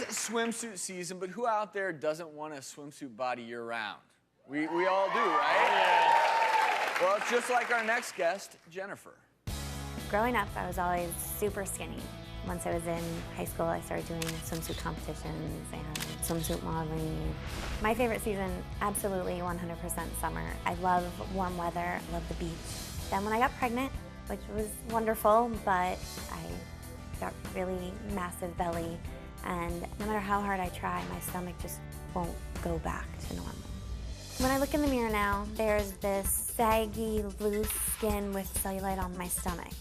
swimsuit season, but who out there doesn't want a swimsuit body year-round? We all do, right? Well, it's just like our next guest, Jennifer. Growing up, I was always super skinny. Once I was in high school, I started doing swimsuit competitions and swimsuit modeling. My favorite season, absolutely 100% summer. I love warm weather, I love the beach. Then when I got pregnant, which was wonderful, but I got really massive belly, and no matter how hard I try, my stomach just won't go back to normal. When I look in the mirror now, there's this saggy, loose skin with cellulite on my stomach.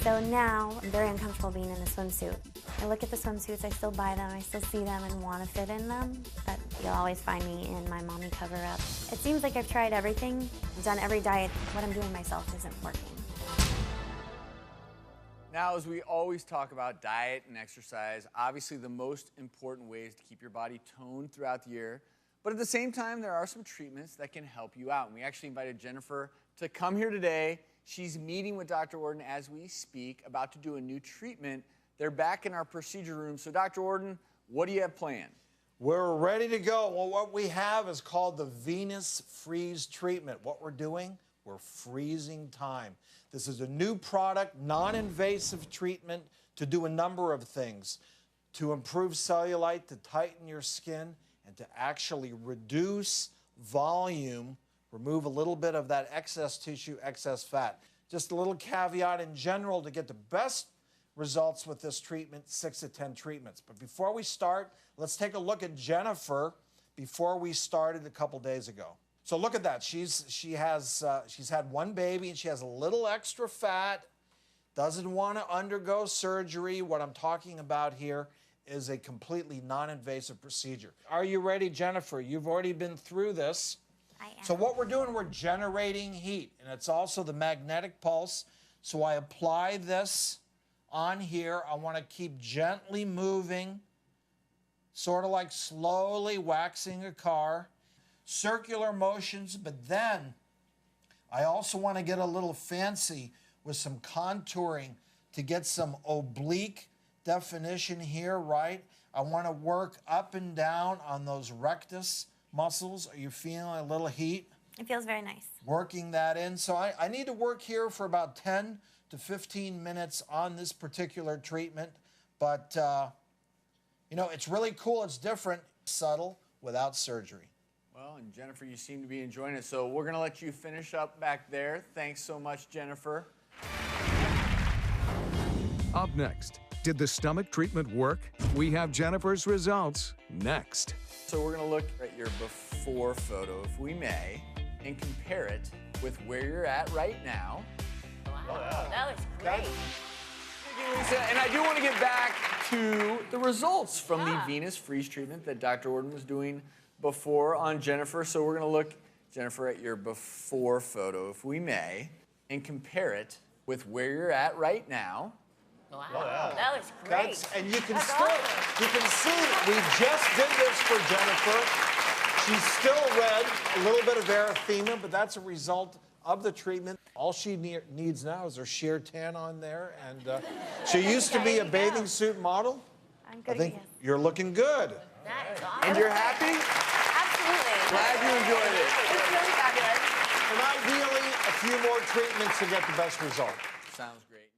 So now, I'm very uncomfortable being in a swimsuit. I look at the swimsuits, I still buy them, I still see them and want to fit in them, but you'll always find me in my mommy cover-up. It seems like I've tried everything, I've done every diet. What I'm doing myself isn't working. Now, as we always talk about diet and exercise, obviously the most important ways to keep your body toned throughout the year. But at the same time, there are some treatments that can help you out. And we actually invited Jennifer to come here today. She's meeting with Dr. Orden as we speak, about to do a new treatment. They're back in our procedure room. So, Dr. Orden, what do you have planned? We're ready to go. Well, what we have is called the venous freeze treatment. What we're doing, we're freezing time. This is a new product, non-invasive treatment to do a number of things. To improve cellulite, to tighten your skin, and to actually reduce volume, remove a little bit of that excess tissue, excess fat. Just a little caveat in general, to get the best results with this treatment, 6 to 10 treatments. But before we start, let's take a look at Jennifer before we started a couple days ago. So look at that. She's had one baby and she has a little extra fat, doesn't want to undergo surgery. What I'm talking about here is a completely non-invasive procedure. Are you ready, Jennifer? You've already been through this. I am. So what we're doing, we're generating heat, and it's also the magnetic pulse. So I apply this on here. I want to keep gently moving, sort of like slowly waxing a car. Circular motions, but then I also want to get a little fancy with some contouring to get some oblique definition here, right? I want to work up and down on those rectus muscles. Are you feeling a little heat? It feels very nice. Working that in. So I need to work here for about 10 to 15 minutes on this particular treatment. But, you know, it's really cool. It's different, subtle, without surgery. Well, and Jennifer, you seem to be enjoying it, so we're going to let you finish up back there. Thanks so much, Jennifer. Up next, did the stomach treatment work? We have Jennifer's results next. So we're going to look at your before photo, if we may, and compare it with where you're at right now. Wow, that looks great. Thank you, Lisa. And I do want to get back to the results from the venous freeze treatment that Dr. Orden was doing before on Jennifer. So we're going to look, Jennifer, at your before photo, if we may, and compare it with where you're at right now. Wow, that looks great. And you can That's still, awesome. you can see that we just did this for Jennifer. She's still red, a little bit of erythema, but that's a result of the treatment. All she needs now is her sheer tan on there. And she used to be a bathing suit model. I'm good. I think yes. you're looking good. That is awesome. And you're happy? Absolutely. Glad you enjoyed it. It's really fabulous. And ideally, a few more treatments to get the best result. Sounds great.